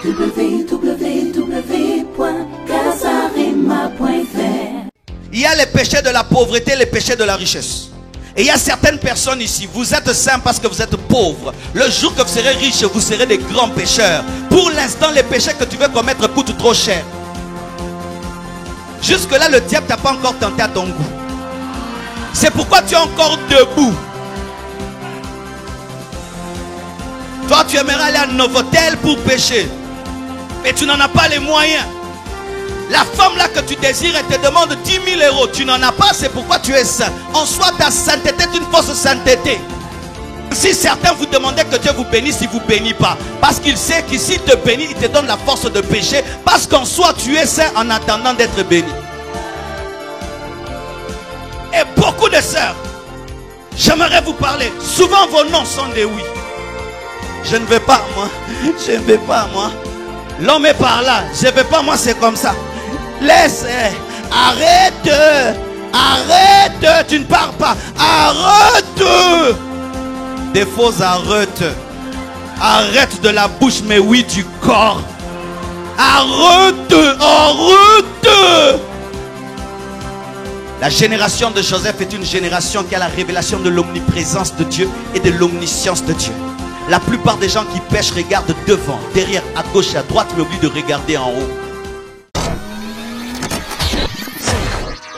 www.casarema.fr. Il y a les péchés de la pauvreté, les péchés de la richesse. Et il y a certaines personnes ici, vous êtes saints parce que vous êtes pauvres. Le jour que vous serez riches, vous serez des grands pécheurs. Pour l'instant, les péchés que tu veux commettre coûtent trop cher. Jusque-là, le diable t'a pas encore tenté à ton goût. C'est pourquoi tu es encore debout. Toi, tu aimerais aller à Novotel pour pécher. Mais tu n'en as pas les moyens. La femme là que tu désires, elle te demande 10 000 euros. Tu n'en as pas, c'est pourquoi tu es saint. En soi, ta sainteté est une fausse sainteté. Si certains vous demandaient que Dieu vous bénisse, il ne vous bénit pas. Parce qu'il sait que s'il te bénit, il te donne la force de pécher. Parce qu'en soi, tu es saint en attendant d'être béni. Et beaucoup de sœurs, j'aimerais vous parler. Souvent, vos noms sont des oui. Je ne vais pas, moi. Je ne vais pas, moi. L'homme est par là. Je ne vais pas, moi, c'est comme ça. Laisse. Arrête. Arrête. Tu ne pars pas. Arrête. Des fausses arrêtes. Arrête de la bouche, mais oui du corps. Arrête. Arrête. La génération de Joseph est une génération qui a la révélation de l'omniprésence de Dieu et de l'omniscience de Dieu. La plupart des gens qui pêchent regardent devant, derrière, à gauche et à droite, mais oublient de regarder en haut.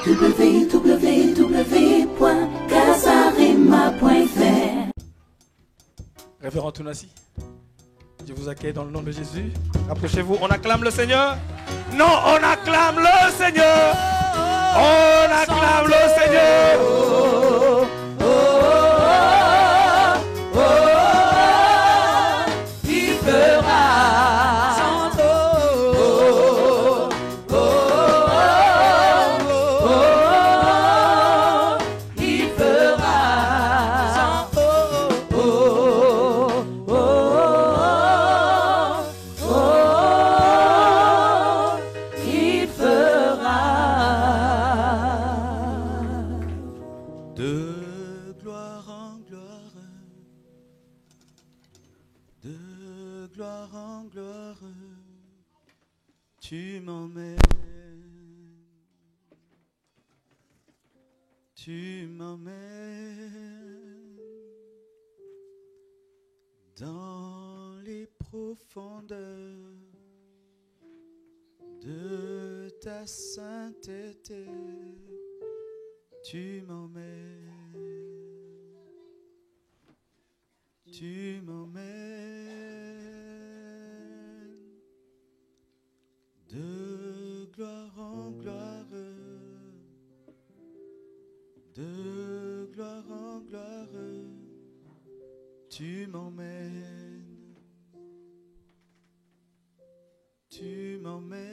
www.casarema.fr. Révérend Tounassi, je vous accueille dans le nom de Jésus. Approchez-vous, on acclame le Seigneur. Non, on acclame le Seigneur. On acclame le Seigneur. Tu m'emmènes, tu m'emmènes dans les profondeurs de ta sainteté. Tu m'emmènes, tu m'emmènes. De gloire en gloire, de gloire en gloire, tu m'emmènes, tu m'emmènes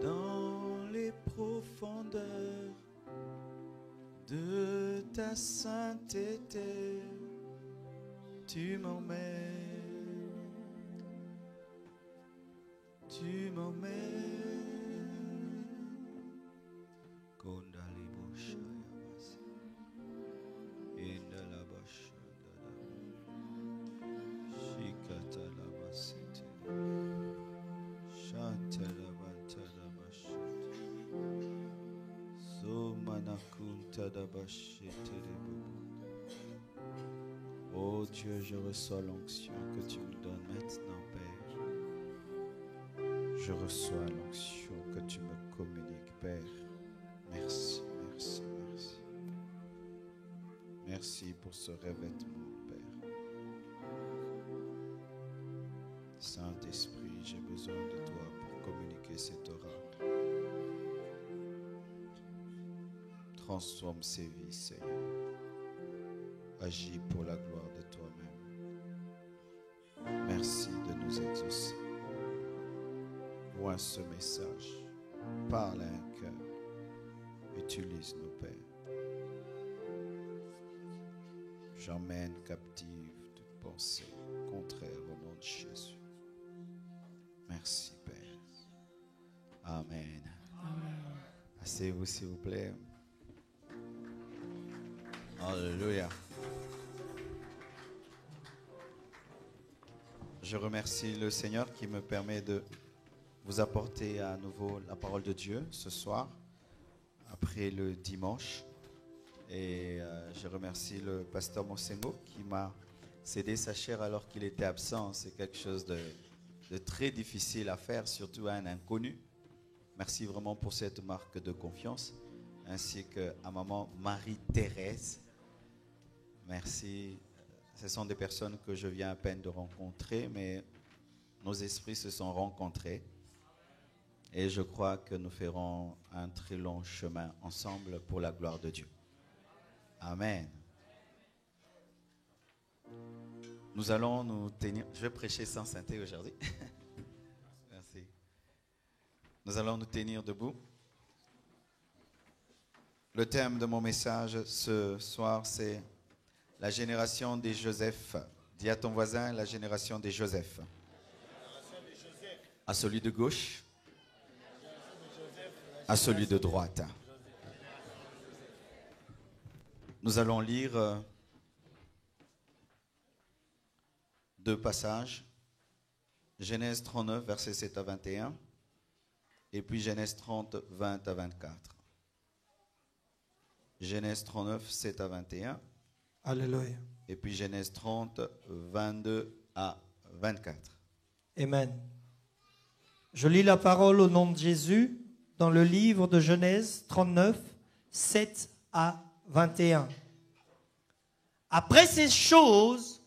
dans les profondeurs de ta sainteté, tu m'emmènes. Tu m'emmènes. Kondalibosha yabasi. Indalabasha dada. Shikata labasete. Shantalabanta labashete. Somanakunta dabashete. Oh Dieu, je reçois l'onction que tu me donnes maintenant, Père. Je reçois l'onction que tu me communiques, Père. Merci, merci, merci. Merci pour ce revêtement, Père. Saint-Esprit, j'ai besoin de toi pour communiquer cet oracle. Transforme ces vies, Seigneur. Agis pour la gloire de toi-même. Merci de nous exaucer. Vois ce message, parle à un cœur, utilise nos pères. J'emmène captive toute pensée contraire au nom de Jésus. Merci Père. Amen. Asseyez-vous s'il vous plaît. Alléluia. Je remercie le Seigneur qui me permet de vous apporter à nouveau la parole de Dieu ce soir, après le dimanche. Et je remercie le pasteur Mosengo qui m'a cédé sa chair alors qu'il était absent. C'est quelque chose de très difficile à faire, surtout à un inconnu. Merci vraiment pour cette marque de confiance, ainsi qu'à maman Marie-Thérèse. Merci. Ce sont des personnes que je viens à peine de rencontrer, mais nos esprits se sont rencontrés. Et je crois que nous ferons un très long chemin ensemble pour la gloire de Dieu. Amen. Nous allons nous tenir. Je vais prêcher sans synthé aujourd'hui. Merci. Nous allons nous tenir debout. Le thème de mon message ce soir, c'est la génération des Joseph. Dis à ton voisin, la génération des Joseph. À celui de gauche, à celui de droite. Nous allons lire deux passages. Genèse 39, versets 7 à 21. Et puis Genèse 30, 20 à 24. Genèse 39, 7 à 21. Alléluia. Et puis Genèse 30, 22 à 24. Amen. Je lis la parole au nom de Jésus dans le livre de Genèse 39, 7 à 21. Après ces choses,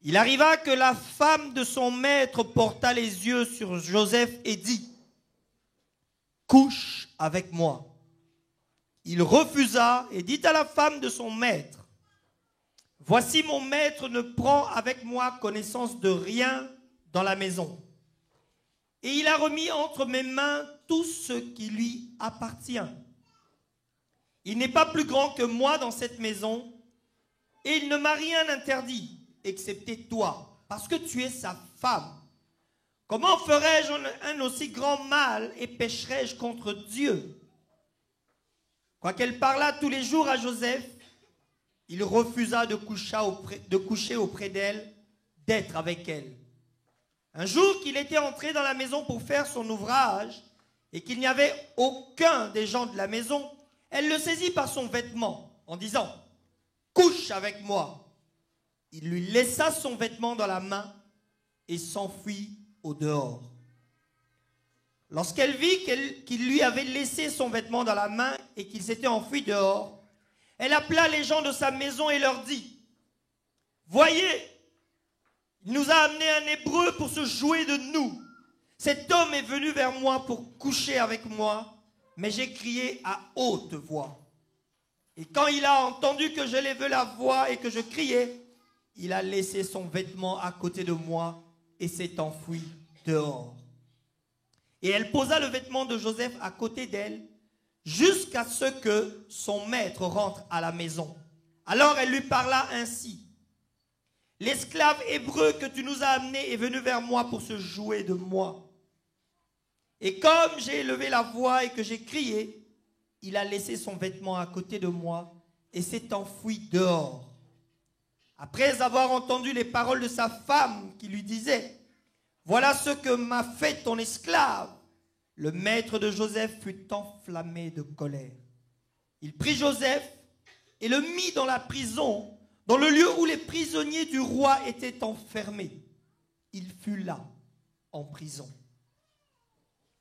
il arriva que la femme de son maître porta les yeux sur Joseph et dit, « Couche avec moi. » Il refusa et dit à la femme de son maître, « Voici mon maître ne prend avec moi connaissance de rien dans la maison. Et il a remis entre mes mains tout ce qui lui appartient. Il n'est pas plus grand que moi dans cette maison, et il ne m'a rien interdit, excepté toi, parce que tu es sa femme. Comment ferais-je un aussi grand mal et pécherais-je contre Dieu? » Quoiqu'elle parlât tous les jours à Joseph, il refusa de coucher auprès d'elle, d'être avec elle. Un jour qu'il était entré dans la maison pour faire son ouvrage et qu'il n'y avait aucun des gens de la maison, elle le saisit par son vêtement en disant « Couche avec moi !» Il lui laissa son vêtement dans la main et s'enfuit au dehors. Lorsqu'elle vit qu'il lui avait laissé son vêtement dans la main et qu'il s'était enfui dehors, elle appela les gens de sa maison et leur dit, « Voyez, il nous a amené un Hébreu pour se jouer de nous. Cet homme est venu vers moi pour coucher avec moi, mais j'ai crié à haute voix. Et quand il a entendu que je levais la voix et que je criais, il a laissé son vêtement à côté de moi et s'est enfui dehors. » Et elle posa le vêtement de Joseph à côté d'elle jusqu'à ce que son maître rentre à la maison. Alors elle lui parla ainsi. « L'esclave hébreu que tu nous as amené est venu vers moi pour se jouer de moi. Et comme j'ai élevé la voix et que j'ai crié, il a laissé son vêtement à côté de moi et s'est enfui dehors. Après avoir entendu les paroles de sa femme qui lui disait, « Voilà ce que m'a fait ton esclave. » Le maître de Joseph fut enflammé de colère. Il prit Joseph et le mit dans la prison, dans le lieu où les prisonniers du roi étaient enfermés. Il fut là, en prison.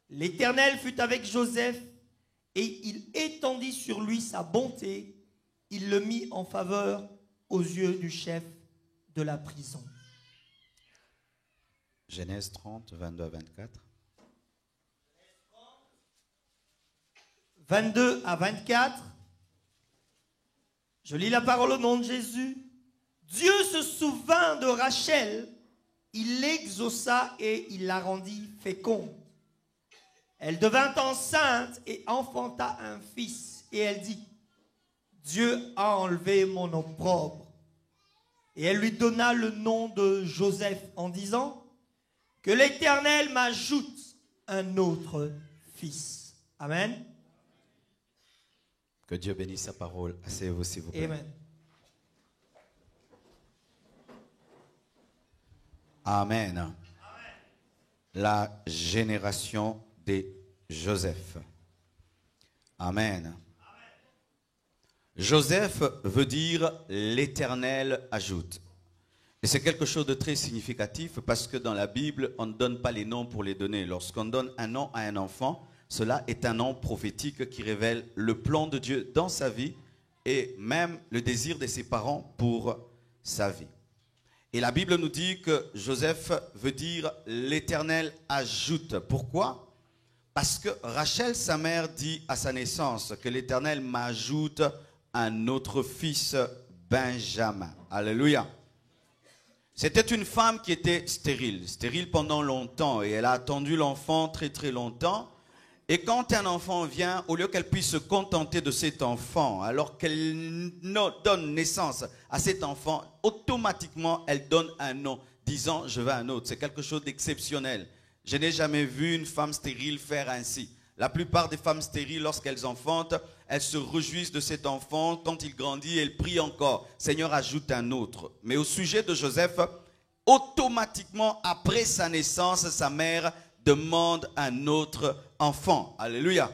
L'Éternel fut avec Joseph et il étendit sur lui sa bonté. Il le mit en faveur aux yeux du chef de la prison. Genèse 30, 22 à 24. 22 à 24. Je lis la parole au nom de Jésus. Dieu se souvint de Rachel, il l'exauça et il la rendit féconde. Elle devint enceinte et enfanta un fils. Et elle dit, Dieu a enlevé mon opprobre. Et elle lui donna le nom de Joseph en disant, que l'Éternel m'ajoute un autre fils. Amen. Que Dieu bénisse sa parole. Asseyez-vous s'il vous plaît. Amen. Amen. La génération des Joseph. Amen. Joseph veut dire l'Éternel ajoute. Et c'est quelque chose de très significatif parce que dans la Bible, on ne donne pas les noms pour les donner. Lorsqu'on donne un nom à un enfant, cela est un nom prophétique qui révèle le plan de Dieu dans sa vie et même le désir de ses parents pour sa vie. Et la Bible nous dit que Joseph veut dire l'Éternel ajoute. Pourquoi? Parce que Rachel, sa mère, dit à sa naissance que l'Éternel m'ajoute un autre fils, Benjamin. Alléluia. C'était une femme qui était stérile pendant longtemps et elle a attendu l'enfant très très longtemps. Et quand un enfant vient, au lieu qu'elle puisse se contenter de cet enfant, alors qu'elle donne naissance à cet enfant, automatiquement elle donne un nom, disant je veux un autre. C'est quelque chose d'exceptionnel. Je n'ai jamais vu une femme stérile faire ainsi. La plupart des femmes stériles, lorsqu'elles enfantent, elles se réjouissent de cet enfant. Quand il grandit, elles prient encore. Seigneur, ajoute un autre. Mais au sujet de Joseph, automatiquement, après sa naissance, sa mère demande un autre enfant. Alléluia.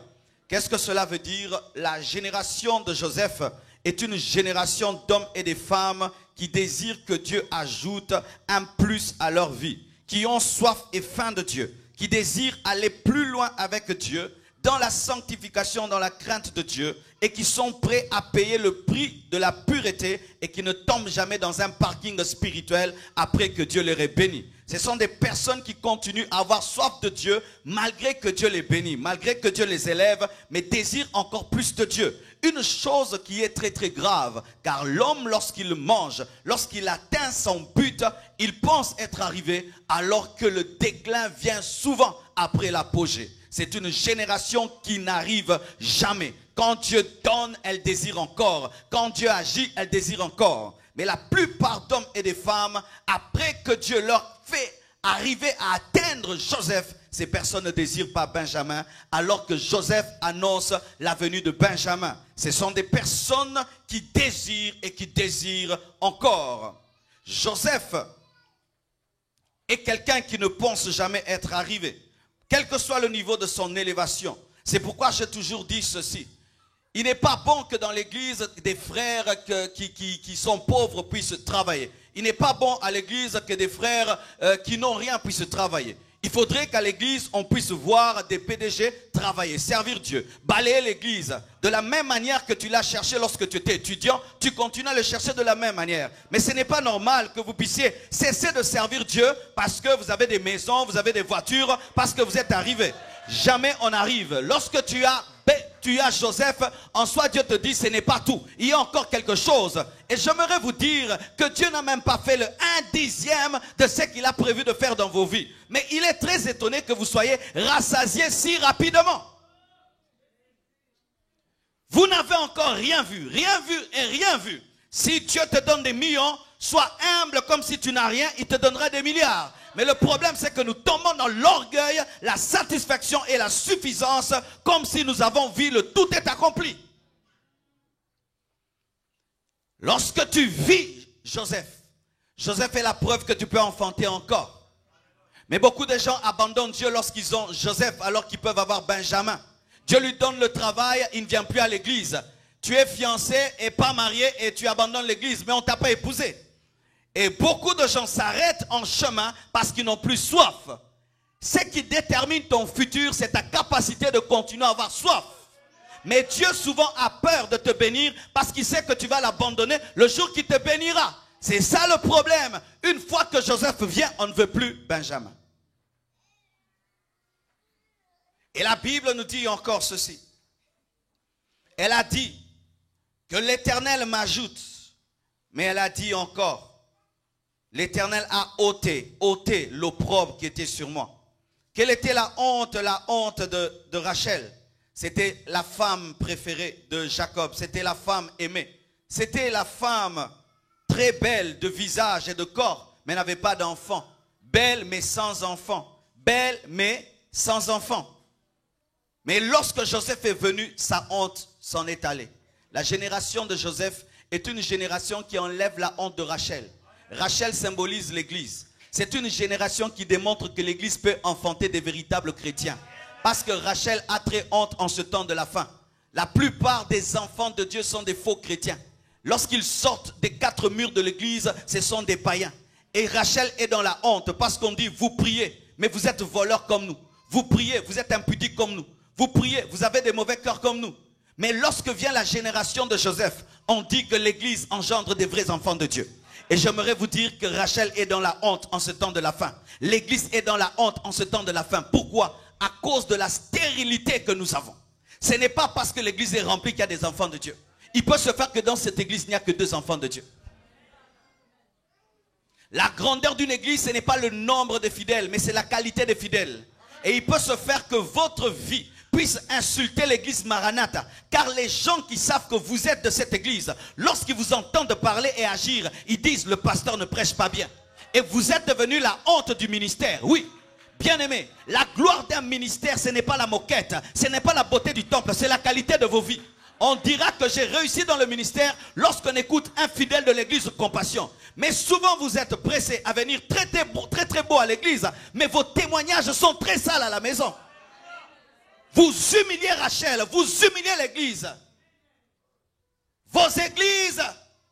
Qu'est-ce que cela veut dire? La génération de Joseph est une génération d'hommes et de femmes qui désirent que Dieu ajoute un plus à leur vie, qui ont soif et faim de Dieu, qui désirent aller plus loin avec Dieu, dans la sanctification, dans la crainte de Dieu, et qui sont prêts à payer le prix de la pureté et qui ne tombent jamais dans un parking spirituel après que Dieu les ait bénis. Ce sont des personnes qui continuent à avoir soif de Dieu malgré que Dieu les bénit, malgré que Dieu les élève, mais désirent encore plus de Dieu. Une chose qui est très très grave, car l'homme lorsqu'il mange, lorsqu'il atteint son but, il pense être arrivé alors que le déclin vient souvent après l'apogée. C'est une génération qui n'arrive jamais. Quand Dieu donne, elle désire encore. Quand Dieu agit, elle désire encore. Mais la plupart d'hommes et de femmes, après que Dieu leur fait arriver à atteindre Joseph, ces personnes ne désirent pas Benjamin, alors que Joseph annonce la venue de Benjamin. Ce sont des personnes qui désirent et qui désirent encore. Joseph est quelqu'un qui ne pense jamais être arrivé, quel que soit le niveau de son élévation. C'est pourquoi j'ai toujours dit ceci. Il n'est pas bon que dans l'église, des frères qui sont pauvres puissent travailler. Il n'est pas bon à l'église que des frères qui n'ont rien puissent travailler. Il faudrait qu'à l'église, on puisse voir des PDG travailler, servir Dieu, balayer l'église. De la même manière que tu l'as cherché lorsque tu étais étudiant, tu continues à le chercher de la même manière. Mais ce n'est pas normal que vous puissiez cesser de servir Dieu parce que vous avez des maisons, vous avez des voitures, parce que vous êtes arrivé. Jamais on arrive. Lorsque tu as Joseph, en soi Dieu te dit ce n'est pas tout. Il y a encore quelque chose. Et j'aimerais vous dire que Dieu n'a même pas fait le 1/10 de ce qu'il a prévu de faire dans vos vies. Mais il est très étonné que vous soyez rassasiés si rapidement. Vous n'avez encore rien vu et rien vu. Si Dieu te donne des millions, sois humble comme si tu n'as rien, il te donnera des milliards. Mais le problème, c'est que nous tombons dans l'orgueil, la satisfaction et la suffisance, comme si nous avons vu le tout est accompli. Lorsque tu vis Joseph est la preuve que tu peux enfanter encore. Mais beaucoup de gens abandonnent Dieu lorsqu'ils ont Joseph, alors qu'ils peuvent avoir Benjamin. Dieu lui donne le travail, il ne vient plus à l'église. Tu es fiancé et pas marié et tu abandonnes l'église, mais on ne t'a pas épousé. Et beaucoup de gens s'arrêtent en chemin parce qu'ils n'ont plus soif. Ce qui détermine ton futur, c'est ta capacité de continuer à avoir soif. Mais Dieu souvent a peur de te bénir parce qu'il sait que tu vas l'abandonner le jour qu'il te bénira. C'est ça le problème. Une fois que Joseph vient, on ne veut plus Benjamin. Et la Bible nous dit encore ceci. Elle a dit que l'Éternel m'ajoute. Mais elle a dit encore, l'Éternel a ôté l'opprobre qui était sur moi. Quelle était la honte de Rachel? C'était la femme préférée de Jacob. C'était la femme aimée. C'était la femme très belle de visage et de corps, mais n'avait pas d'enfant. Belle mais sans enfant. Belle mais sans enfant. Mais lorsque Joseph est venu, sa honte s'en est allée. La génération de Joseph est une génération qui enlève la honte de Rachel. Rachel symbolise l'église. C'est une génération qui démontre que l'église peut enfanter des véritables chrétiens. Parce que Rachel a très honte en ce temps de la fin. La plupart des enfants de Dieu sont des faux chrétiens. Lorsqu'ils sortent des 4 murs de l'église, ce sont des païens. Et Rachel est dans la honte parce qu'on dit, vous priez, mais vous êtes voleurs comme nous. Vous priez, vous êtes impudiques comme nous. Vous priez, vous avez des mauvais cœurs comme nous. Mais lorsque vient la génération de Joseph, on dit que l'église engendre des vrais enfants de Dieu. Et j'aimerais vous dire que Rachel est dans la honte en ce temps de la fin. L'église est dans la honte en ce temps de la fin. Pourquoi? À cause de la stérilité que nous avons. Ce n'est pas parce que l'église est remplie qu'il y a des enfants de Dieu. Il peut se faire que dans cette église, il n'y a que 2 enfants de Dieu. La grandeur d'une église, ce n'est pas le nombre de fidèles, mais c'est la qualité des fidèles. Et il peut se faire que votre vie puisse insulter l'église Maranatha. Car les gens qui savent que vous êtes de cette église, lorsqu'ils vous entendent parler et agir, ils disent le pasteur ne prêche pas bien. Et vous êtes devenu la honte du ministère. Oui, bien aimé, la gloire d'un ministère, ce n'est pas la moquette, ce n'est pas la beauté du temple, c'est la qualité de vos vies. On dira que j'ai réussi dans le ministère lorsqu'on écoute un fidèle de l'église Compassion. Mais souvent vous êtes pressés à venir très beau à l'église, mais vos témoignages sont très sales à la maison. Vous humiliez Rachel, vous humiliez l'église. Vos églises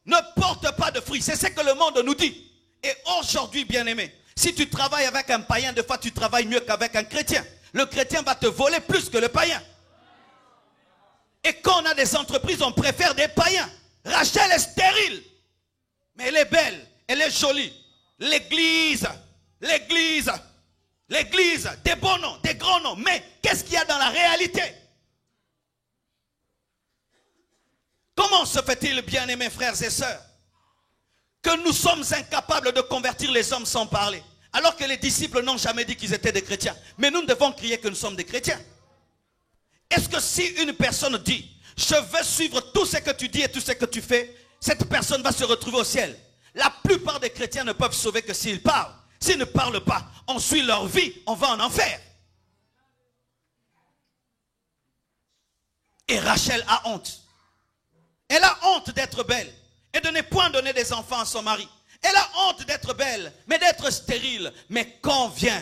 ne portent pas de fruits, c'est ce que le monde nous dit. Et aujourd'hui, bien-aimé, si tu travailles avec un païen, des fois tu travailles mieux qu'avec un chrétien. Le chrétien va te voler plus que le païen. Et quand on a des entreprises, on préfère des païens. Rachel est stérile, mais elle est belle, elle est jolie. L'église, des beaux noms, des grands noms. Mais qu'est-ce qu'il y a dans la réalité? Comment se fait-il, bien-aimés frères et sœurs, que nous sommes incapables de convertir les hommes sans parler, alors que les disciples n'ont jamais dit qu'ils étaient des chrétiens? Mais nous devons crier que nous sommes des chrétiens. Est-ce que si une personne dit, je veux suivre tout ce que tu dis et tout ce que tu fais, cette personne va se retrouver au ciel? La plupart des chrétiens ne peuvent sauver que s'ils parlent. S'ils ne parlent pas, on suit leur vie, on va en enfer. Et Rachel a honte. Elle a honte d'être belle et de ne point donner des enfants à son mari. Elle a honte d'être belle, mais d'être stérile. Mais quand vient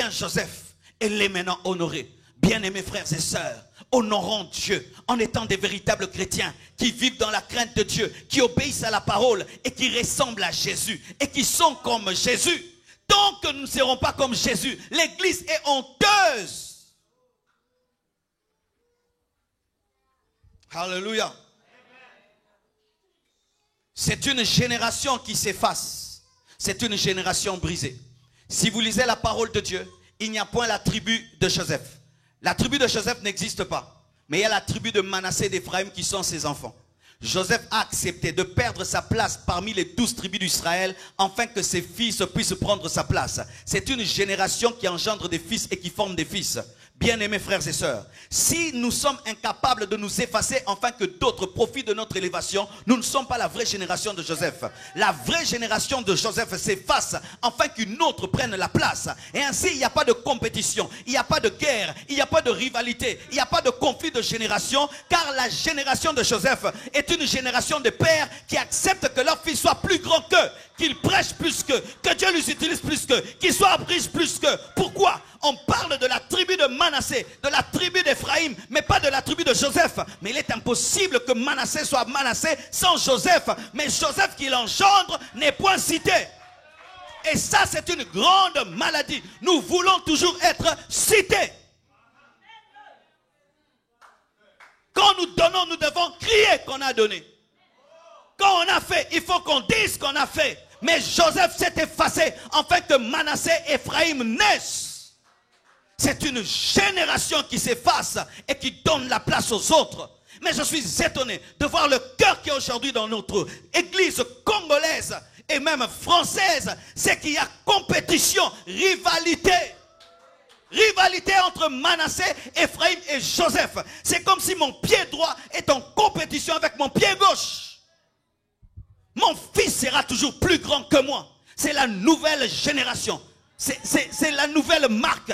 Joseph, elle est maintenant honorée. Bien-aimés frères et sœurs, honorons Dieu en étant des véritables chrétiens qui vivent dans la crainte de Dieu, qui obéissent à la parole et qui ressemblent à Jésus et qui sont comme Jésus. Tant que nous ne serons pas comme Jésus, l'église est honteuse. Alléluia. C'est une génération qui s'efface. C'est une génération brisée. Si vous lisez la parole de Dieu, il n'y a point la tribu de Joseph. La tribu de Joseph n'existe pas. Mais il y a la tribu de Manassé et d'Éphraïm qui sont ses enfants. Joseph a accepté de perdre sa place parmi les 12 tribus d'Israël afin que ses fils puissent prendre sa place. C'est une génération qui engendre des fils et qui forme des fils. Bien-aimés frères et sœurs, si nous sommes incapables de nous effacer afin que d'autres profitent de notre élévation, nous ne sommes pas la vraie génération de Joseph. La vraie génération de Joseph s'efface afin qu'une autre prenne la place. Et ainsi, il n'y a pas de compétition, il n'y a pas de guerre, il n'y a pas de rivalité, il n'y a pas de conflit de génération, car la génération de Joseph est une génération de pères qui acceptent que leur fils soit plus grand qu'eux, qu'ils prêchent plus qu'eux, que Dieu les utilise plus qu'eux, qu'ils soient riches plus qu'eux. Pourquoi? On parle de la tribu de Manassé, de la tribu d'Éphraïm, mais pas de la tribu de Joseph. Mais il est impossible que Manassé soit Manassé sans Joseph. Mais Joseph qui l'engendre n'est point cité. Et ça, c'est une grande maladie. Nous voulons toujours être cités. Quand nous donnons, nous devons crier qu'on a donné. Quand on a fait, il faut qu'on dise qu'on a fait. Mais Joseph s'est effacé afin que Manassé et Éphraïm naissent. C'est une génération qui s'efface et qui donne la place aux autres. Mais je suis étonné de voir le cœur qui est aujourd'hui dans notre église congolaise et même française. C'est qu'il y a compétition, rivalité. Rivalité entre Manassé, Éphraïm et Joseph. C'est comme si mon pied droit est en compétition avec mon pied gauche. Mon fils sera toujours plus grand que moi. C'est la nouvelle génération. C'est la nouvelle marque.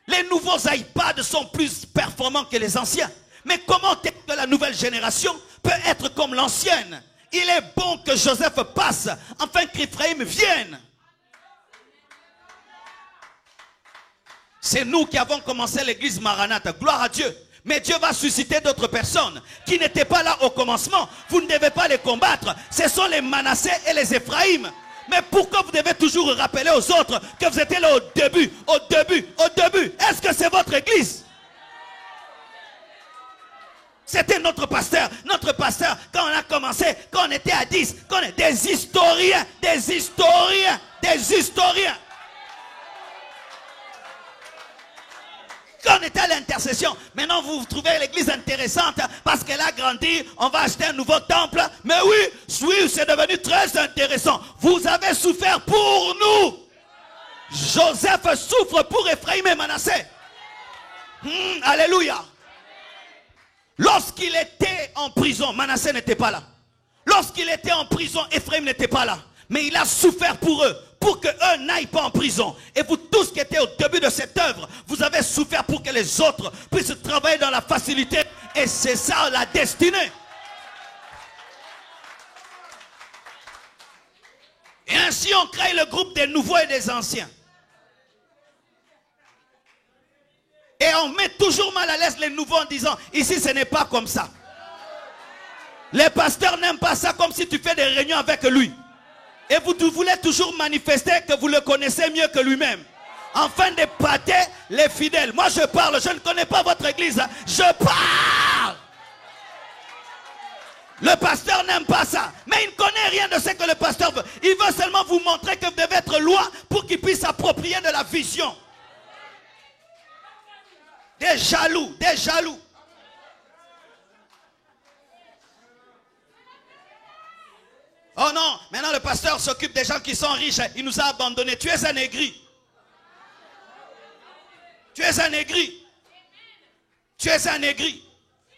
Les nouveaux iPads sont plus performants que les anciens. Mais comment est-ce que la nouvelle génération peut être comme l'ancienne? Il est bon que Joseph passe afin qu'Éphraïm vienne. c'est nous qui avons commencé l'église Maranatha. Gloire à Dieu. Mais Dieu va susciter d'autres personnes qui n'étaient pas là au commencement. Vous ne devez pas les combattre. Ce sont les Manassés et les Éphraïm. Mais pourquoi vous devez toujours rappeler aux autres que vous étiez là au début, au début, au début? Est-ce que c'est votre église? C'était notre pasteur. Notre pasteur, quand on a commencé, quand on était à 10, quand on est des historiens, des historiens, des historiens. Quand on était à l'intercession, maintenant vous trouvez l'église intéressante parce qu'elle a grandi, on va acheter un nouveau temple. Mais oui, c'est devenu très intéressant. Vous avez souffert pour nous. Joseph souffre pour Ephraïm et Manassé. Alléluia. Lorsqu'il était en prison, Manassé n'était pas là. Lorsqu'il était en prison, Ephraïm n'était pas là. Mais il a souffert pour eux, pour qu'eux n'aillent pas en prison. Et vous tous qui étiez au début de cette œuvre, vous avez souffert pour que les autres puissent travailler dans la facilité. Et c'est ça la destinée. Et ainsi on crée le groupe des nouveaux et des anciens. Et on met toujours mal à l'aise les nouveaux en disant, ici ce n'est pas comme ça. Les pasteurs n'aiment pas ça, comme si tu fais des réunions avec lui. Et vous voulez toujours manifester que vous le connaissez mieux que lui-même. Afin d'épater les fidèles. Moi je parle, je ne connais pas votre église. Je parle. Le pasteur n'aime pas ça. Mais il ne connaît rien de ce que le pasteur veut. Il veut seulement vous montrer que vous devez être loin pour qu'il puisse s'approprier de la vision. Des jaloux, des jaloux. Oh non, maintenant le pasteur s'occupe des gens qui sont riches. Il nous a abandonnés. Tu es un aigri. Tu es un aigri. Tu es un aigri.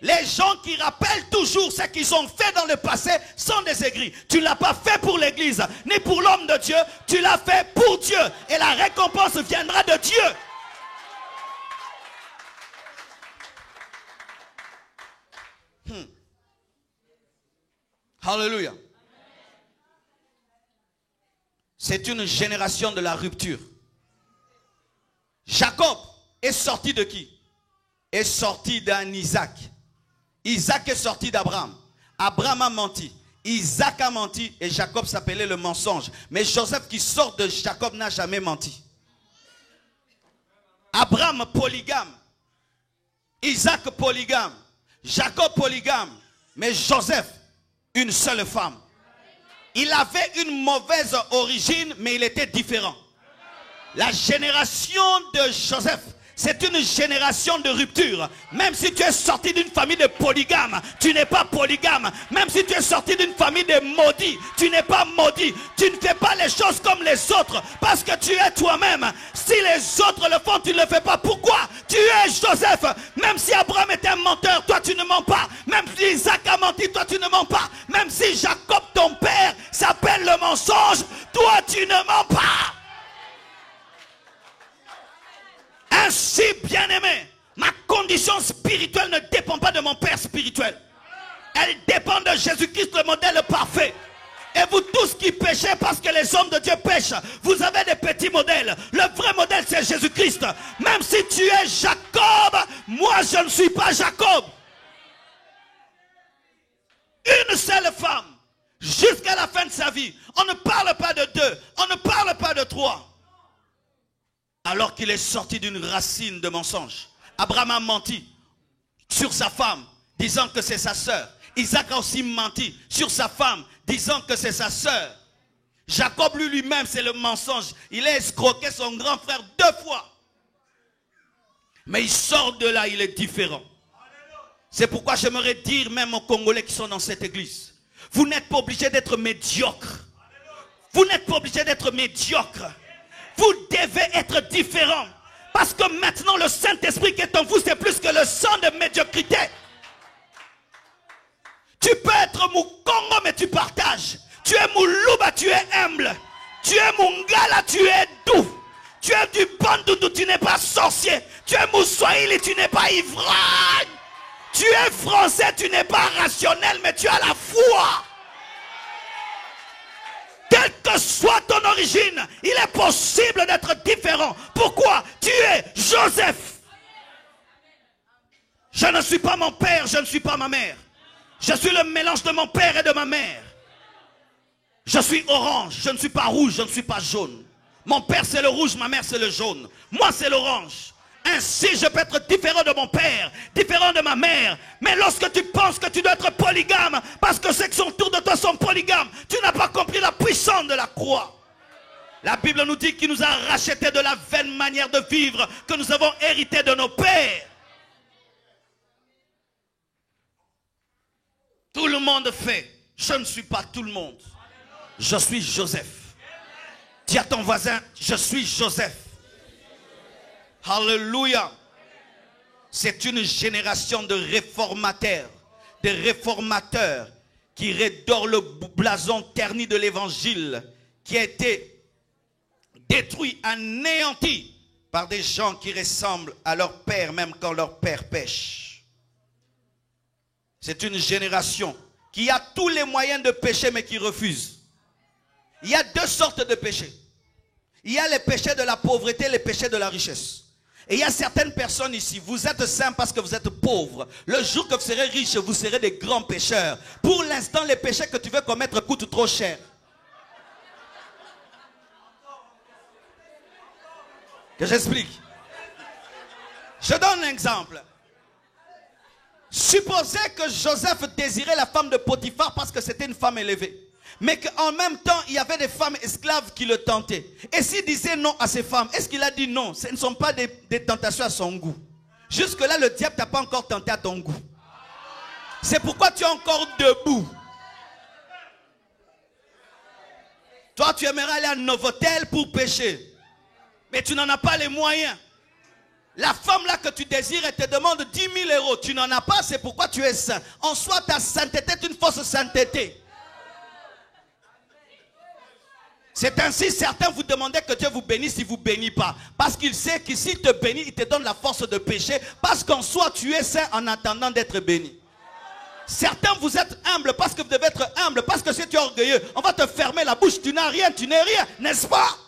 Les gens qui rappellent toujours ce qu'ils ont fait dans le passé sont des aigris. Tu ne l'as pas fait pour l'église, ni pour l'homme de Dieu. Tu l'as fait pour Dieu. Et la récompense viendra de Dieu. Alléluia. C'est une génération de la rupture. Jacob est sorti de qui? Est sorti d'un Isaac. Isaac est sorti d'Abraham. Abraham a menti. Isaac a menti et Jacob s'appelait le mensonge. Mais Joseph qui sort de Jacob n'a jamais menti. Abraham polygame. Isaac polygame. Jacob polygame. Mais Joseph, une seule femme. Il avait une mauvaise origine, mais il était différent. La génération de Joseph, c'est une génération de rupture. Même si tu es sorti d'une famille de polygames, tu n'es pas polygame. Même si tu es sorti d'une famille de maudits, tu n'es pas maudit. Tu ne fais pas les choses comme les autres parce que tu es toi-même. Si les autres le font, tu ne le fais pas. Pourquoi? Tu es Joseph. Même si Abraham était un menteur, toi tu ne mens pas. Même si Isaac a menti, toi tu ne mens pas. Même si Jacob, ton père, s'appelle le mensonge, toi tu ne mens pas. Ainsi, bien-aimé, ma condition spirituelle ne dépend pas de mon père spirituel. Elle dépend de Jésus-Christ, le modèle parfait. Et vous tous qui péchez parce que les hommes de Dieu pêchent, vous avez des petits modèles. Le vrai modèle, c'est Jésus-Christ. Même si tu es Jacob, moi je ne suis pas Jacob. Une seule femme, jusqu'à la fin de sa vie. On ne parle pas de deux, on ne parle pas de trois. Alors qu'il est sorti d'une racine de mensonges. Abraham a menti sur sa femme, disant que c'est sa sœur. Isaac a aussi menti sur sa femme, disant que c'est sa sœur. Jacob lui-même, c'est le mensonge. Il a escroqué son grand frère 2 fois. Mais il sort de là, il est différent. C'est pourquoi j'aimerais dire même aux Congolais qui sont dans cette église, vous n'êtes pas obligés d'être médiocres. Vous n'êtes pas obligés d'être médiocres. Vous devez être différent. Parce que maintenant le Saint-Esprit qui est en vous, c'est plus que le sang de médiocrité. Tu peux être Mukongo, mais tu partages. Tu es Moulouba, tu es humble. Tu es Mungala, tu es doux. Tu es du Bandoudou, tu n'es pas sorcier. Tu es Moussoïli, tu n'es pas ivrogne. Tu es français, tu n'es pas rationnel, mais tu as la foi. Quelle que soit ton origine, il est possible d'être différent. Pourquoi? tué Joseph. Je ne suis pas mon père, je ne suis pas ma mère. Je suis le mélange de mon père et de ma mère. Je suis orange, je ne suis pas rouge, je ne suis pas jaune. Mon père c'est le rouge, ma mère c'est le jaune. Moi c'est l'orange. Ainsi je peux être différent de mon père, différent de ma mère. Mais lorsque tu penses que tu dois être polygame, parce que ceux qui sont autour de toi sont polygames, tu n'as pas compris la puissance de la croix. La Bible nous dit qu'il nous a racheté de la vaine manière de vivre que nous avons hérité de nos pères. Tout le monde fait. Je ne suis pas tout le monde. Je suis Joseph. Dis à ton voisin, je suis Joseph. Alléluia. C'est une génération de réformateurs, qui redorent le blason terni de l'évangile, qui a été détruit, anéanti par des gens qui ressemblent à leur père, même quand leur père pêche. C'est une génération qui a tous les moyens de pécher mais qui refuse. Il y a deux sortes de péchés. Il y a les péchés de la pauvreté et les péchés de la richesse. Et il y a certaines personnes ici, vous êtes saints parce que vous êtes pauvres. Le jour que vous serez riches, vous serez des grands pécheurs. Pour l'instant, les péchés que tu veux commettre coûtent trop cher. Que j'explique. Je donne un exemple. Supposez que Joseph désirait la femme de Potiphar parce que c'était une femme élevée. Mais qu'en même temps, il y avait des femmes esclaves qui le tentaient. Et s'il disait non à ces femmes, est-ce qu'il a dit non? Ce ne sont pas des tentations à son goût. Jusque-là, le diable t'a pas encore tenté à ton goût. C'est pourquoi tu es encore debout. Toi, tu aimerais aller à Novotel pour pécher. Mais tu n'en as pas les moyens. La femme là que tu désires, elle te demande 10 000 €. Tu n'en as pas, c'est pourquoi tu es saint. En soi, ta sainteté est une fausse sainteté. C'est ainsi, certains vous demandaient que Dieu vous bénisse, il ne vous bénit pas. Parce qu'il sait que s'il te bénit, il te donne la force de pécher. Parce qu'en soi, tu es saint en attendant d'être béni. Certains, vous êtes humbles parce que vous devez être humble. Parce que si tu es orgueilleux, on va te fermer la bouche. Tu n'as rien, tu n'es rien, n'est-ce pas?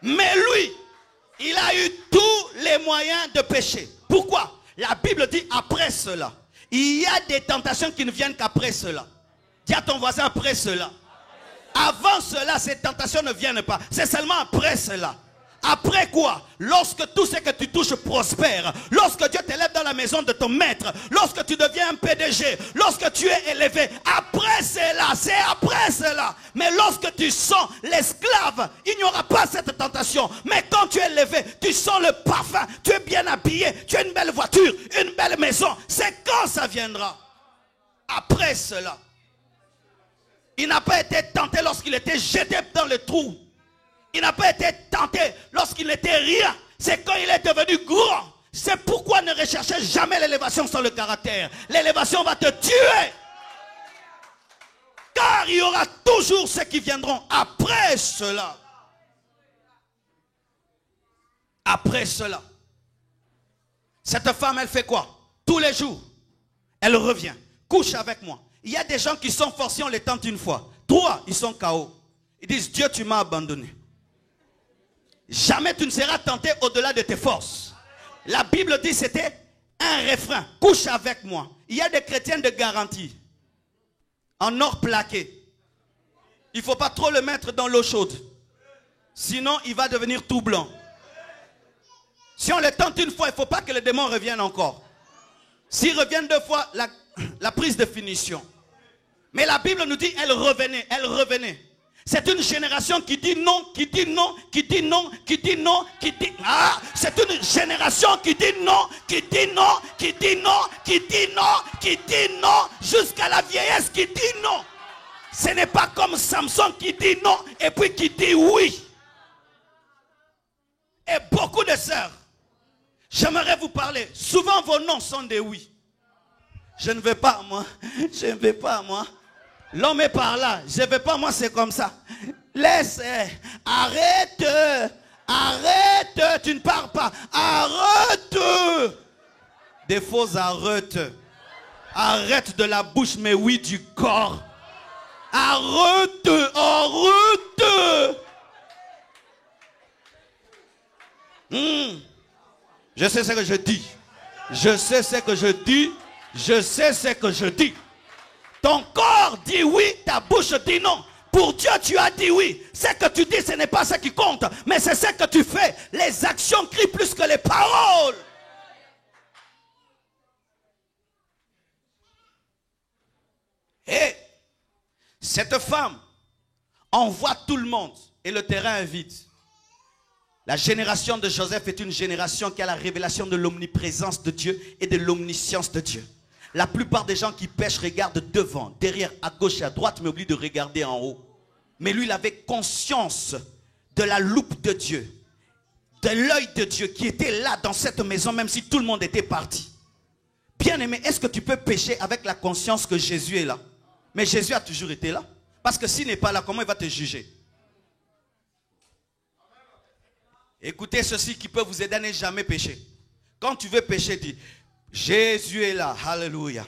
Mais lui, il a eu tous les moyens de pécher. Pourquoi? La Bible dit après cela. Il y a des tentations qui ne viennent qu'après cela. Dis à ton voisin après cela. Avant cela, ces tentations ne viennent pas. C'est seulement après cela. Après quoi? Lorsque tout ce que tu touches prospère, lorsque Dieu t'élève dans la maison de ton maître, lorsque tu deviens un PDG, lorsque tu es élevé, après cela, c'est après cela. Mais lorsque tu sens l'esclave, il n'y aura pas cette tentation. Mais quand tu es élevé, tu sens le parfum, tu es bien habillé, tu as une belle voiture, une belle maison. C'est quand ça viendra? Après cela. Il n'a pas été tenté lorsqu'il était jeté dans le trou. Il n'a pas été tenté lorsqu'il n'était rien. C'est quand il est devenu grand. C'est pourquoi ne recherchez jamais l'élévation sans le caractère. L'élévation va te tuer. Car il y aura toujours ceux qui viendront après cela. Après cela. Cette femme, elle fait quoi? Tous les jours, elle revient. Couche avec moi. Il y a des gens qui sont forcés, on les tente une fois. 3, ils sont KO. Ils disent, Dieu, tu m'as abandonné. Jamais tu ne seras tenté au-delà de tes forces. La Bible dit c'était un refrain. Couche avec moi. Il y a des chrétiens de garantie. En or plaqué. Il ne faut pas trop le mettre dans l'eau chaude. Sinon, il va devenir tout blanc. Si on le tente une fois, il ne faut pas que le démon revienne encore. S'il revient 2 fois, la prise de finition. Mais la Bible nous dit, elle revenait, elle revenait. C'est une génération qui dit non, qui dit non, qui dit non, qui dit non, qui dit... Ah, c'est une génération qui dit non, qui dit non, qui dit non, qui dit non, qui dit non, jusqu'à la vieillesse qui dit non. Ce n'est pas comme Samson qui dit non et puis qui dit oui. Et beaucoup de sœurs, j'aimerais vous parler. Souvent vos noms sont des oui. Je ne vais pas, moi. Je ne vais pas, moi. L'homme est par là. Je ne vais pas, moi, c'est comme ça. Laisse. Arrête. Arrête. Tu ne pars pas. Arrête. Des faux arrêtes. Arrête de la bouche, mais oui du corps. Arrête, arrête. Je sais ce que je dis. Je sais ce que je dis. Je sais ce que je dis. Ton corps dit oui, ta bouche dit non. Pour Dieu, tu as dit oui. Ce que tu dis, ce n'est pas ce qui compte, mais c'est ce que tu fais. Les actions crient plus que les paroles. Et cette femme envoie tout le monde et le terrain est vide. La génération de Joseph est une génération qui a la révélation de l'omniprésence de Dieu et de l'omniscience de Dieu. La plupart des gens qui pêchent regardent devant, derrière, à gauche et à droite, mais oublient de regarder en haut. Mais lui, il avait conscience de la loupe de Dieu, de l'œil de Dieu qui était là dans cette maison, même si tout le monde était parti. Bien-aimé, est-ce que tu peux pécher avec la conscience que Jésus est là? Mais Jésus a toujours été là. Parce que s'il n'est pas là, comment il va te juger? Écoutez ceci qui peut vous aider à ne jamais pécher. Quand tu veux pécher, dis, Jésus est là, alléluia.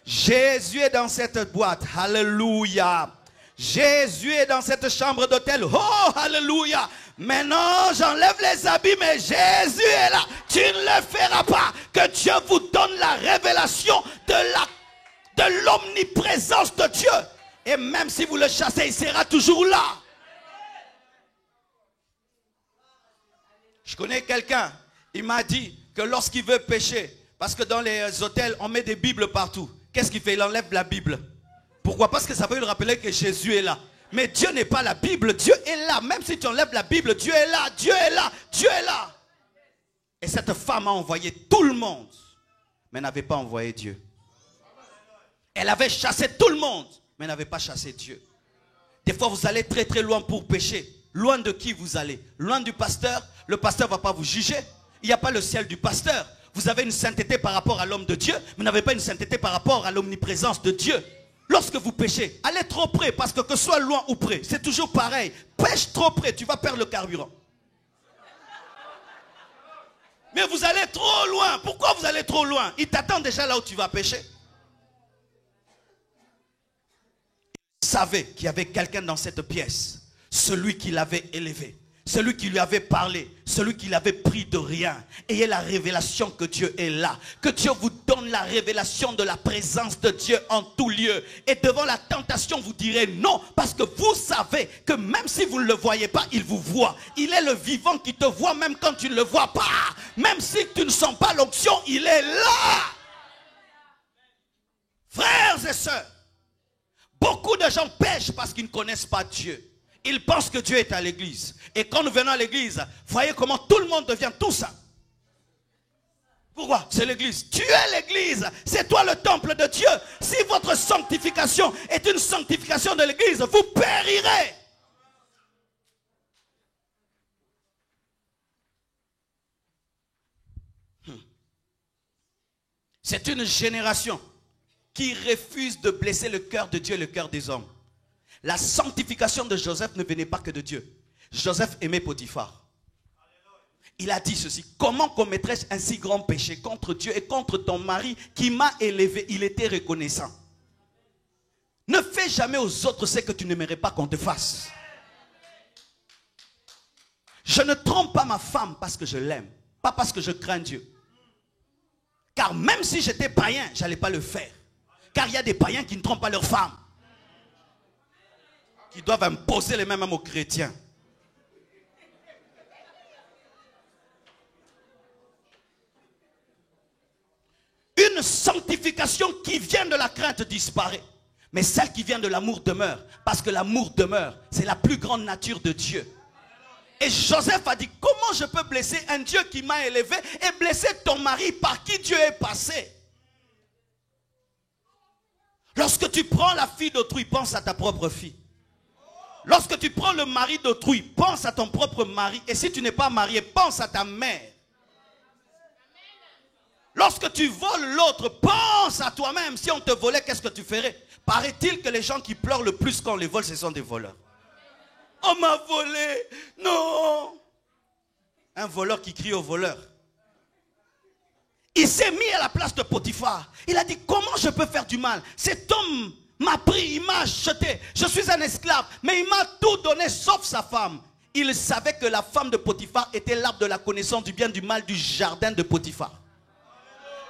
Jésus est dans cette boîte, alléluia. Jésus est dans cette chambre d'hôtel, oh, alléluia. Maintenant, j'enlève les habits, mais Jésus est là. Tu ne le feras pas. Que Dieu vous donne la révélation de l'omniprésence de Dieu. Et même si vous le chassez, il sera toujours là. Je connais quelqu'un, il m'a dit que lorsqu'il veut pécher, parce que dans les hôtels, on met des Bibles partout. Qu'est-ce qu'il fait? Il enlève la Bible. Pourquoi? Parce que ça veut lui rappeler que Jésus est là. Mais Dieu n'est pas la Bible, Dieu est là. Même si tu enlèves la Bible, Dieu est là, Dieu est là, Dieu est là. Et cette femme a envoyé tout le monde, mais n'avait pas envoyé Dieu. Elle avait chassé tout le monde, mais n'avait pas chassé Dieu. Des fois, vous allez très très loin pour pécher. Loin de qui vous allez? Loin du pasteur. Le pasteur ne va pas vous juger. Il n'y a pas le ciel du pasteur. Vous avez une sainteté par rapport à l'homme de Dieu, mais vous n'avez pas une sainteté par rapport à l'omniprésence de Dieu. Lorsque vous péchez, allez trop près, parce que ce soit loin ou près, c'est toujours pareil. Pêche trop près, tu vas perdre le carburant. Mais vous allez trop loin. Pourquoi vous allez trop loin? Il t'attend déjà là où tu vas pêcher. Il savait qu'il y avait quelqu'un dans cette pièce. Celui qui l'avait élevé, celui qui lui avait parlé, celui qui l'avait pris de rien. Ayez la révélation que Dieu est là. Que Dieu vous donne la révélation de la présence de Dieu en tout lieu. Et devant la tentation, vous direz non. Parce que vous savez que même si vous ne le voyez pas, il vous voit. Il est le vivant qui te voit même quand tu ne le vois pas. Même si tu ne sens pas l'onction, il est là. Frères et sœurs, beaucoup de gens pêchent parce qu'ils ne connaissent pas Dieu. Ils pensent que Dieu est à l'église. Et quand nous venons à l'église, voyez comment tout le monde devient tout ça. Pourquoi? C'est l'église. Tu es l'église. C'est toi le temple de Dieu. Si votre sanctification est une sanctification de l'église, vous périrez. C'est une génération qui refuse de blesser le cœur de Dieu et le cœur des hommes. La sanctification de Joseph ne venait pas que de Dieu. Joseph aimait Potiphar. Il a dit ceci: comment commettrais-je un si grand péché contre Dieu et contre ton mari qui m'a élevé? Il était reconnaissant. Ne fais jamais aux autres ce que tu n'aimerais pas qu'on te fasse. Je ne trompe pas ma femme parce que je l'aime, pas parce que je crains Dieu. Car même si j'étais païen, je n'allais pas le faire. Car il y a des païens qui ne trompent pas leur femme, qui doivent imposer les mêmes aux chrétiens. Une sanctification qui vient de la crainte disparaît. Mais celle qui vient de l'amour demeure. Parce que l'amour demeure. C'est la plus grande nature de Dieu. Et Joseph a dit: comment je peux blesser un Dieu qui m'a élevé et blesser ton mari par qui Dieu est passé? Lorsque tu prends la fille d'autrui, pense à ta propre fille. Lorsque tu prends le mari d'autrui, pense à ton propre mari. Et si tu n'es pas marié, pense à ta mère. Lorsque tu voles l'autre, pense à toi-même. Si on te volait, qu'est-ce que tu ferais? Paraît-il que les gens qui pleurent le plus quand on les vole, ce sont des voleurs. On m'a volé, non. Un voleur qui crie au voleur. Il s'est mis à la place de Potiphar. Il a dit: comment je peux faire du mal? Cet homme m'a pris, il m'a acheté. Je suis un esclave, mais il m'a tout donné sauf sa femme. Il savait que la femme de Potiphar était l'arbre de la connaissance du bien et du mal du jardin de Potiphar.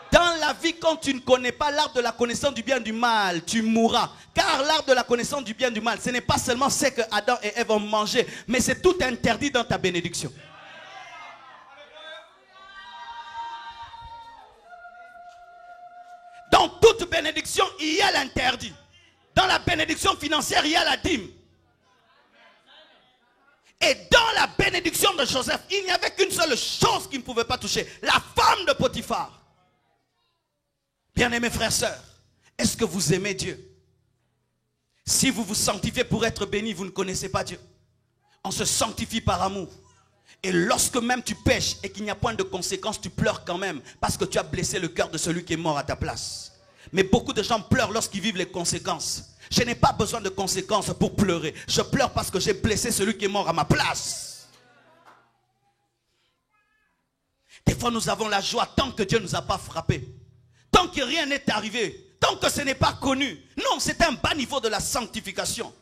Dans la vie, quand tu ne connais pas l'arbre de la connaissance du bien et du mal, tu mourras. Car l'arbre de la connaissance du bien et du mal, ce n'est pas seulement ce que Adam et Ève ont mangé, mais c'est tout interdit dans ta bénédiction. Dans toute bénédiction, il y a l'interdit. Dans la bénédiction financière, il y a la dîme. Et dans la bénédiction de Joseph, il n'y avait qu'une seule chose qui ne pouvait pas toucher. La femme de Potiphar. Bien-aimés frères et sœurs, est-ce que vous aimez Dieu? Si vous vous sanctifiez pour être béni, vous ne connaissez pas Dieu. On se sanctifie par amour. Et lorsque même tu pèches et qu'il n'y a point de conséquences, tu pleures quand même parce que tu as blessé le cœur de celui qui est mort à ta place. Mais beaucoup de gens pleurent lorsqu'ils vivent les conséquences. Je n'ai pas besoin de conséquences pour pleurer. Je pleure parce que j'ai blessé celui qui est mort à ma place. Des fois nous avons la joie tant que Dieu ne nous a pas frappés. Tant que rien n'est arrivé. Tant que ce n'est pas connu. Non, c'est un bas niveau de la sanctification.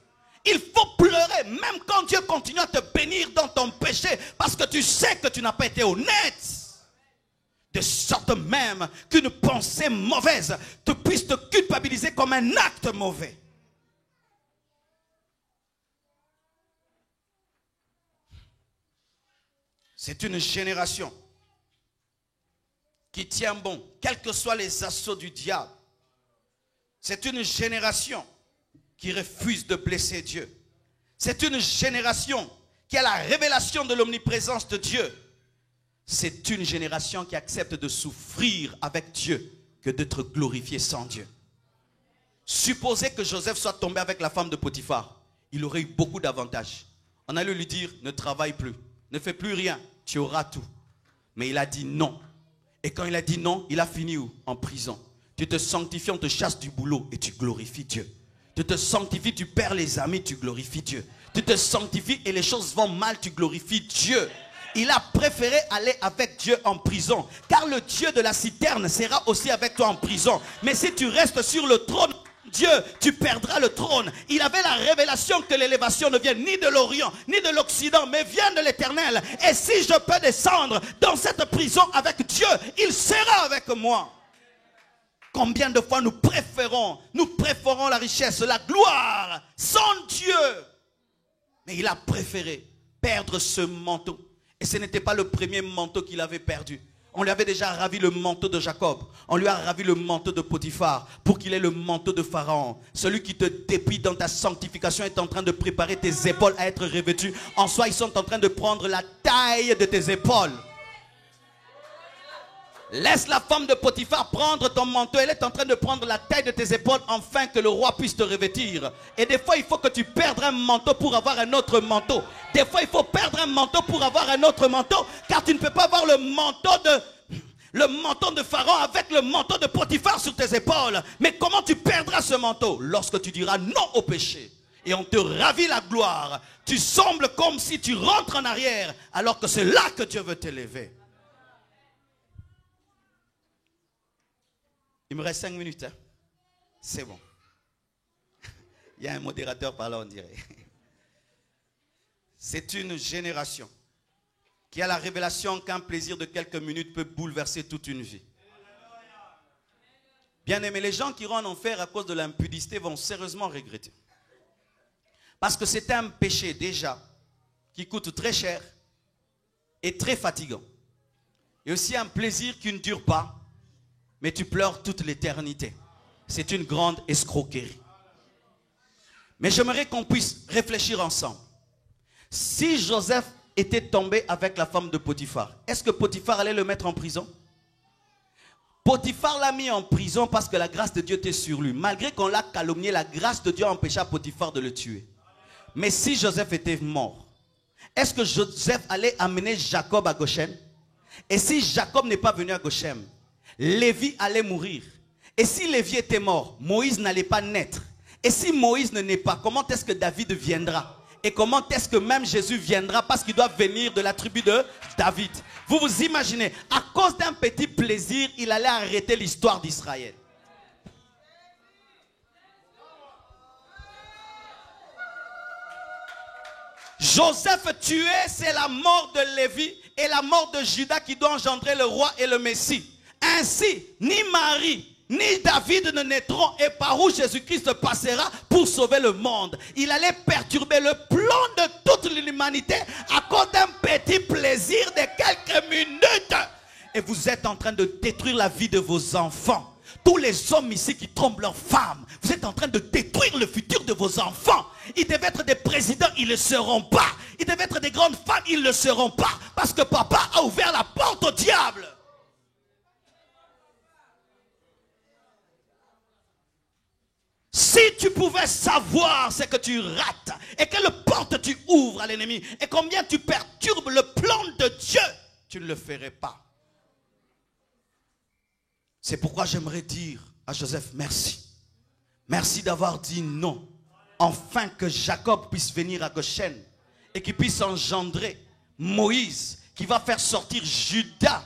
Il faut pleurer même quand Dieu continue à te bénir dans ton péché. Parce que tu sais que tu n'as pas été honnête. De sorte même qu'une pensée mauvaise te puisse te culpabiliser comme un acte mauvais. C'est une génération qui tient bon, quels que soient les assauts du diable. C'est une génération qui refuse de blesser Dieu. C'est une génération qui a la révélation de l'omniprésence de Dieu. C'est une génération qui accepte de souffrir avec Dieu que d'être glorifié sans Dieu. Supposez que Joseph soit tombé avec la femme de Potiphar. Il aurait eu beaucoup d'avantages. On allait lui dire, ne travaille plus, ne fais plus rien, tu auras tout. Mais il a dit non. Et quand il a dit non, il a fini où? En prison. Tu te sanctifies, on te chasse du boulot et tu glorifies Dieu. Tu te sanctifies, tu perds les amis, tu glorifies Dieu. Tu te sanctifies et les choses vont mal, tu glorifies Dieu. Il a préféré aller avec Dieu en prison. Car le Dieu de la citerne sera aussi avec toi en prison. Mais si tu restes sur le trône, Dieu, tu perdras le trône. Il avait la révélation que l'élévation ne vient ni de l'Orient, ni de l'Occident, mais vient de l'Éternel. Et si je peux descendre dans cette prison avec Dieu, il sera avec moi. Combien de fois nous préférons la richesse, la gloire, sans Dieu. Mais il a préféré perdre ce manteau. Et ce n'était pas le premier manteau qu'il avait perdu. On lui avait déjà ravi le manteau de Jacob. On lui a ravi le manteau de Potiphar pour qu'il ait le manteau de Pharaon. Celui qui te déplie dans ta sanctification est en train de préparer tes épaules à être revêtues. En soi, ils sont en train de prendre la taille de tes épaules. Laisse la femme de Potiphar prendre ton manteau. Elle est en train de prendre la taille de tes épaules afin que le roi puisse te revêtir. Et des fois, il faut que tu perdes un manteau pour avoir un autre manteau. Des fois, il faut perdre un manteau pour avoir un autre manteau. Car tu ne peux pas avoir le manteau de Pharaon avec le manteau de Potiphar sur tes épaules. Mais comment tu perdras ce manteau? Lorsque tu diras non au péché. Et on te ravit la gloire. Tu sembles comme si tu rentres en arrière. Alors que c'est là que Dieu veut t'élever. Il me reste 5 minutes. Hein? C'est bon. Il y a un modérateur par là, on dirait. C'est une génération qui a la révélation qu'un plaisir de quelques minutes peut bouleverser toute une vie. Bien aimé, les gens qui rentrent en enfer à cause de l'impudicité vont sérieusement regretter. Parce que c'est un péché déjà qui coûte très cher et très fatigant. Et aussi un plaisir qui ne dure pas. Mais tu pleures toute l'éternité. C'est une grande escroquerie. Mais j'aimerais qu'on puisse réfléchir ensemble. Si Joseph était tombé avec la femme de Potiphar, est-ce que Potiphar allait le mettre en prison? Potiphar l'a mis en prison parce que la grâce de Dieu était sur lui. Malgré qu'on l'a calomnié, la grâce de Dieu empêcha Potiphar de le tuer. Mais si Joseph était mort, est-ce que Joseph allait amener Jacob à Goshen? Et si Jacob n'est pas venu à Goshen, Lévi allait mourir. Et si Lévi était mort, Moïse n'allait pas naître. Et si Moïse ne naît pas, comment est-ce que David viendra? Et comment est-ce que même Jésus viendra? Parce qu'il doit venir de la tribu de David. Vous vous imaginez, à cause d'un petit plaisir, il allait arrêter l'histoire d'Israël. Joseph tué, c'est la mort de Lévi et la mort de Judas qui doit engendrer le roi et le Messie. Ainsi, ni Marie, ni David ne naîtront, et par où Jésus-Christ passera pour sauver le monde. Il allait perturber le plan de toute l'humanité à cause d'un petit plaisir de quelques minutes. Et vous êtes en train de détruire la vie de vos enfants. Tous les hommes ici qui trompent leurs femmes, vous êtes en train de détruire le futur de vos enfants. Ils devaient être des présidents, ils ne le seront pas. Ils devaient être des grandes femmes, ils ne le seront pas. Parce que papa a ouvert la porte au diable. Si tu pouvais savoir ce que tu rates et quelle porte tu ouvres à l'ennemi et combien tu perturbes le plan de Dieu, tu ne le ferais pas. C'est pourquoi j'aimerais dire à Joseph, merci. Merci d'avoir dit non. Enfin que Jacob puisse venir à Goshen et qu'il puisse engendrer Moïse qui va faire sortir Judas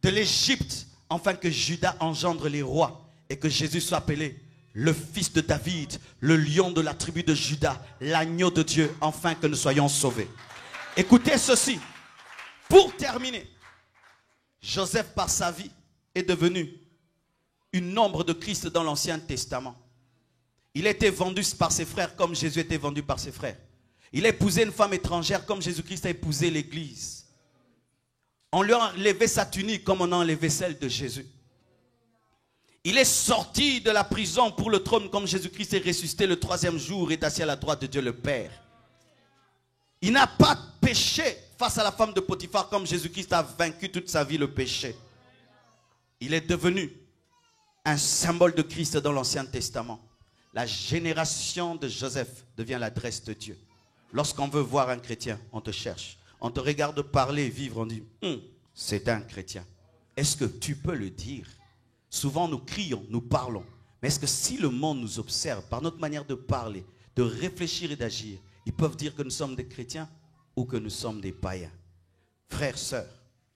de l'Égypte. Enfin que Judas engendre les rois et que Jésus soit appelé le fils de David, le lion de la tribu de Judas, l'agneau de Dieu, afin que nous soyons sauvés. Écoutez ceci. Pour terminer, Joseph par sa vie est devenu une ombre de Christ dans l'Ancien Testament. Il a été vendu par ses frères comme Jésus était vendu par ses frères. Il a épousé une femme étrangère comme Jésus-Christ a épousé l'Église. On lui a enlevé sa tunique comme on a enlevé celle de Jésus. Il est sorti de la prison pour le trône comme Jésus-Christ est ressuscité le 3e jour et est assis à la droite de Dieu le Père. Il n'a pas péché face à la femme de Potiphar comme Jésus-Christ a vaincu toute sa vie le péché. Il est devenu un symbole de Christ dans l'Ancien Testament. La génération de Joseph devient l'adresse de Dieu. Lorsqu'on veut voir un chrétien, on te cherche. On te regarde parler, vivre, on dit, c'est un chrétien. Est-ce que tu peux le dire? Souvent nous crions, nous parlons. Mais est-ce que si le monde nous observe par notre manière de parler, de réfléchir et d'agir, ils peuvent dire que nous sommes des chrétiens ou que nous sommes des païens? Frères, sœurs,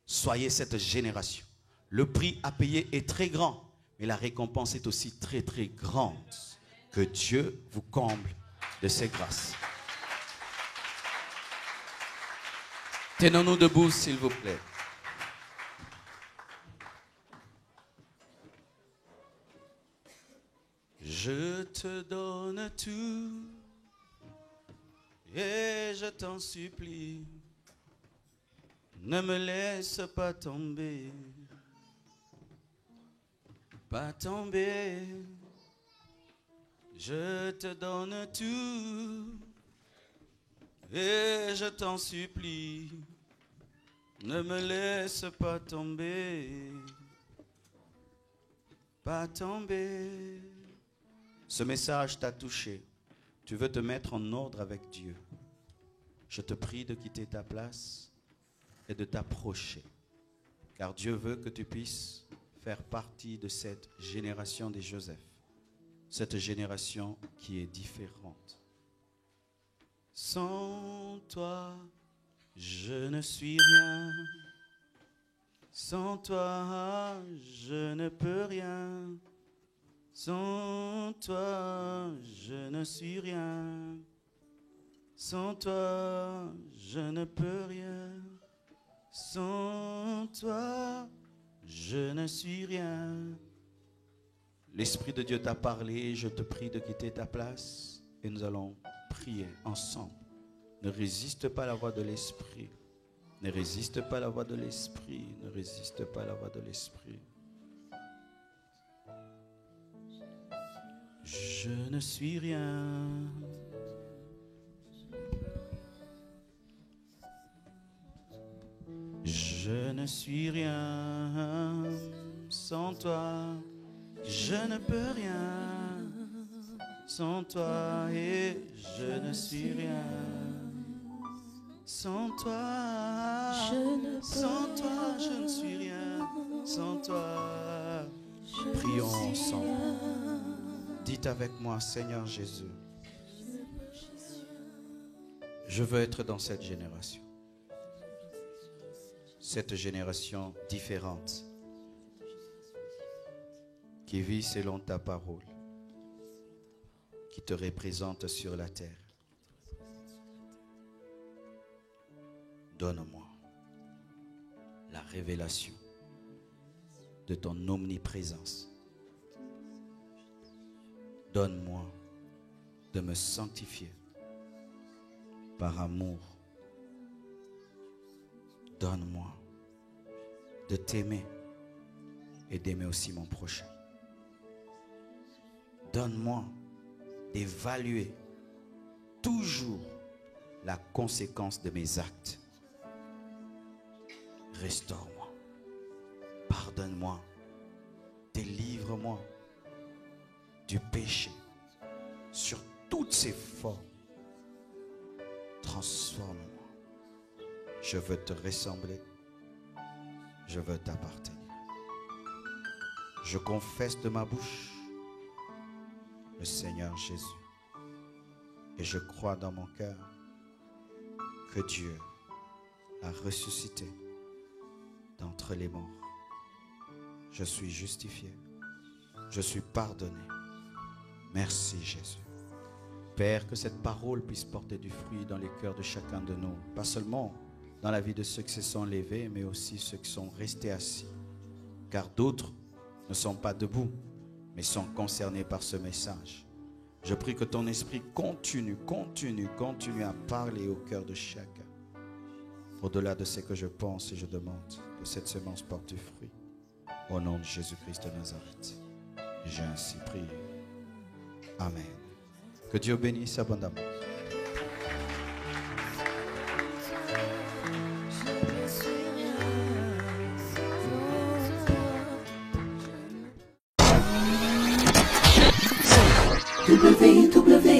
soyez cette génération. Le prix à payer est très grand, mais la récompense est aussi très très grande. Que Dieu vous comble de ses grâces. Tenons-nous debout, s'il vous plaît. Je te donne tout et je t'en supplie, ne me laisse pas tomber, pas tomber. Je te donne tout et je t'en supplie, ne me laisse pas tomber, pas tomber. Ce message t'a touché. Tu veux te mettre en ordre avec Dieu. Je te prie de quitter ta place et de t'approcher. Car Dieu veut que tu puisses faire partie de cette génération des Joseph. Cette génération qui est différente. Sans toi, je ne suis rien. Sans toi, je ne peux rien. Sans toi, je ne suis rien. Sans toi, je ne peux rien. Sans toi, je ne suis rien. L'Esprit de Dieu t'a parlé, je te prie de quitter ta place et nous allons prier ensemble. Ne résiste pas à la voix de l'Esprit. Ne résiste pas à la voix de l'Esprit. Ne résiste pas à la voix de l'Esprit. Je ne suis rien. Je ne suis rien sans toi. Je ne peux rien sans toi et je ne suis rien sans toi. Sans toi, je ne suis rien sans toi. Prions ensemble. Dites avec moi, Seigneur Jésus, je veux être dans cette génération. Cette génération différente qui vit selon ta parole, qui te représente sur la terre. Donne-moi la révélation de ton omniprésence. Donne-moi de me sanctifier par amour. Donne-moi de t'aimer et d'aimer aussi mon prochain. Donne-moi d'évaluer toujours la conséquence de mes actes. Restaure-moi, pardonne-moi, délivre-moi du péché sur toutes ses formes. Transforme-moi. Je veux te ressembler. Je veux t'appartenir. Je confesse de ma bouche le Seigneur Jésus. Et je crois dans mon cœur que Dieu l'a ressuscité d'entre les morts. Je suis justifié. Je suis pardonné. Merci Jésus. Père, que cette parole puisse porter du fruit dans les cœurs de chacun de nous. Pas seulement dans la vie de ceux qui se sont levés, mais aussi ceux qui sont restés assis. Car d'autres ne sont pas debout, mais sont concernés par ce message. Je prie que ton esprit continue à parler au cœur de chacun. Au-delà de ce que je pense et je demande, que cette semence porte du fruit. Au nom de Jésus-Christ de Nazareth. J'ai ainsi prié. Amen. Que Dieu bénisse abondamment. www